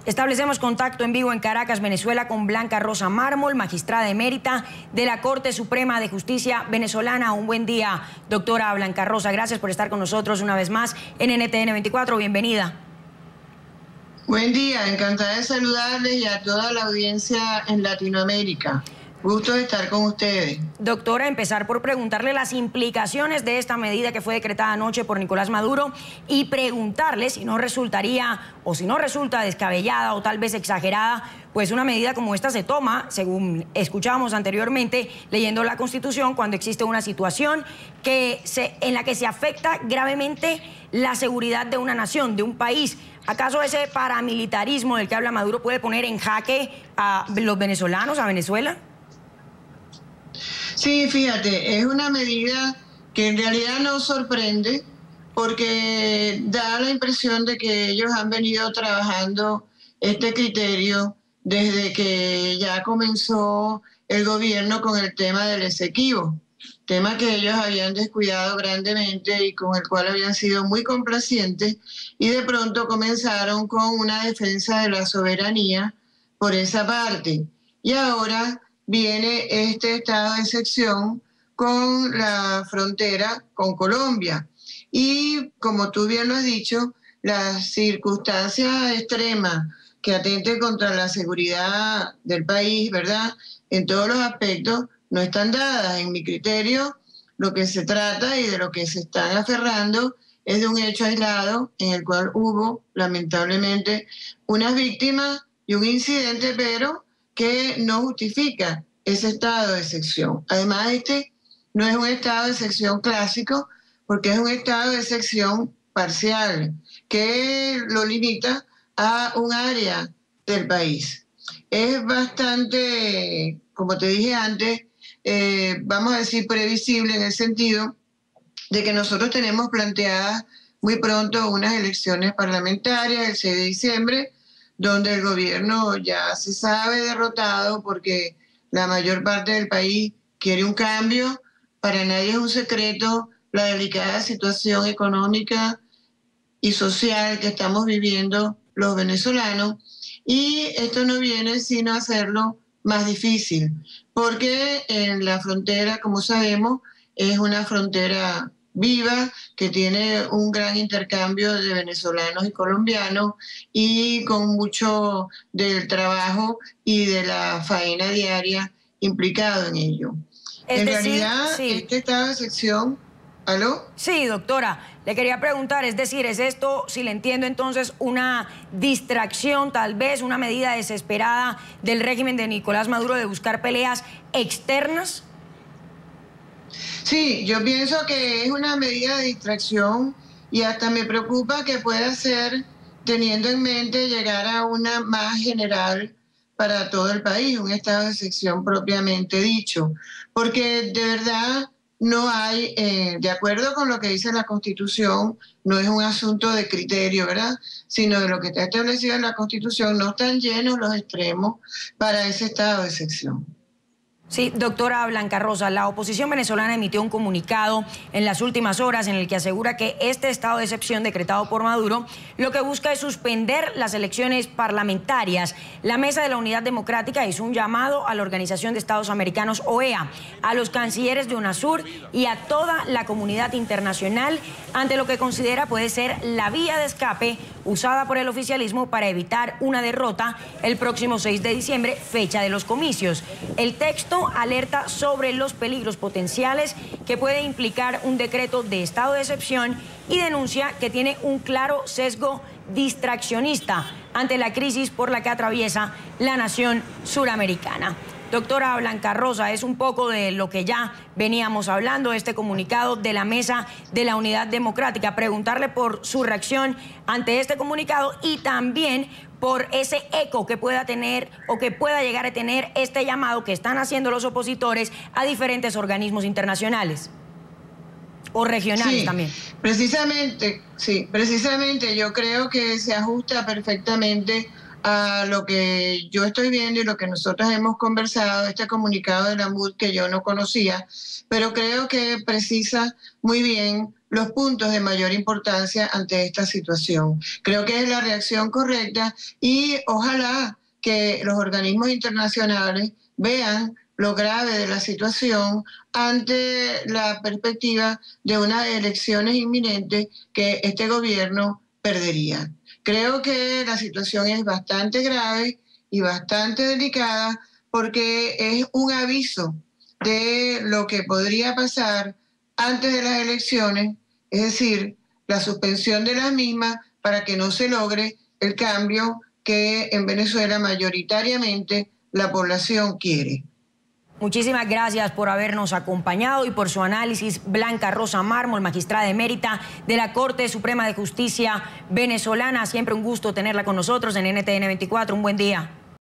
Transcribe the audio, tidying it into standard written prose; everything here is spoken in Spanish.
Establecemos contacto en vivo en Caracas, Venezuela, con Blanca Rosa Mármol, magistrada emérita de la Corte Suprema de Justicia venezolana. Un buen día, doctora Blanca Rosa. Gracias por estar con nosotros una vez más en NTN 24. Bienvenida. Buen día, encantada de saludarles y a toda la audiencia en Latinoamérica. Gusto de estar con ustedes. Doctora, empezar por preguntarle las implicaciones de esta medida que fue decretada anoche por Nicolás Maduro y preguntarle si no resultaría o si no resulta descabellada o tal vez exagerada, pues una medida como esta se toma, según escuchábamos anteriormente, leyendo la Constitución, cuando existe una situación en la que se afecta gravemente la seguridad de una nación, de un país. ¿Acaso ese paramilitarismo del que habla Maduro puede poner en jaque a los venezolanos, a Venezuela? Sí, fíjate, es una medida que en realidad no sorprende porque da la impresión de que ellos han venido trabajando este criterio desde que ya comenzó el gobierno con el tema del Esequibo, tema que ellos habían descuidado grandemente y con el cual habían sido muy complacientes, y de pronto comenzaron con una defensa de la soberanía por esa parte. Y ahora viene este estado de excepción con la frontera con Colombia. Y como tú bien lo has dicho, las circunstancias extremas que atenten contra la seguridad del país, ¿verdad?, en todos los aspectos, no están dadas. En mi criterio, lo que se trata y de lo que se están aferrando es de un hecho aislado en el cual hubo, lamentablemente, unas víctimas y un incidente, pero que no justifica ese estado de excepción. Además, este no es un estado de excepción clásico, porque es un estado de excepción parcial, que lo limita a un área del país. Es bastante, como te dije antes, vamos a decir previsible en el sentido de que nosotros tenemos planteadas muy pronto unas elecciones parlamentarias el 6 de diciembre, donde el gobierno ya se sabe derrotado porque la mayor parte del país quiere un cambio. Para nadie es un secreto la delicada situación económica y social que estamos viviendo los venezolanos, y esto no viene sino a hacerlo más difícil, porque en la frontera, como sabemos, es una frontera viva, que tiene un gran intercambio de venezolanos y colombianos y con mucho del trabajo y de la faena diaria implicado en ello. En realidad, sí, este estado de excepción... ¿Aló? Sí, doctora, le quería preguntar, es decir, ¿es esto, si le entiendo entonces, una distracción, tal vez una medida desesperada del régimen de Nicolás Maduro de buscar peleas externas? Sí, yo pienso que es una medida de distracción y hasta me preocupa que pueda ser teniendo en mente llegar a una más general para todo el país, un estado de excepción propiamente dicho, porque de verdad no hay, de acuerdo con lo que dice la Constitución, no es un asunto de criterio, ¿verdad?, sino de lo que está establecido en la Constitución. No están llenos los extremos para ese estado de excepción. Sí, doctora Blanca Rosa, la oposición venezolana emitió un comunicado en las últimas horas en el que asegura que este estado de excepción decretado por Maduro lo que busca es suspender las elecciones parlamentarias. La Mesa de la Unidad Democrática hizo un llamado a la Organización de Estados Americanos, OEA, a los cancilleres de UNASUR y a toda la comunidad internacional ante lo que considera puede ser la vía de escape usada por el oficialismo para evitar una derrota el próximo 6 de diciembre, fecha de los comicios. El texto alerta sobre los peligros potenciales que puede implicar un decreto de estado de excepción y denuncia que tiene un claro sesgo distraccionista ante la crisis por la que atraviesa la nación suramericana. Doctora Blanca Rosa, es un poco de lo que ya veníamos hablando, este comunicado de la Mesa de la Unidad Democrática. Preguntarle por su reacción ante este comunicado y también por ese eco que pueda tener o que pueda llegar a tener este llamado que están haciendo los opositores a diferentes organismos internacionales o regionales también. Precisamente yo creo que se ajusta perfectamente a lo que yo estoy viendo y lo que nosotros hemos conversado, este comunicado de la MUD que yo no conocía, pero creo que precisa muy bien los puntos de mayor importancia ante esta situación. Creo que es la reacción correcta y ojalá que los organismos internacionales vean lo grave de la situación ante la perspectiva de unas elecciones inminentes que este gobierno perdería. Creo que la situación es bastante grave y bastante delicada porque es un aviso de lo que podría pasar antes de las elecciones, es decir, la suspensión de las mismas para que no se logre el cambio que en Venezuela mayoritariamente la población quiere. Muchísimas gracias por habernos acompañado y por su análisis. Blanca Rosa Mármol, magistrada emérita de la Corte Suprema de Justicia venezolana. Siempre un gusto tenerla con nosotros en NTN 24. Un buen día.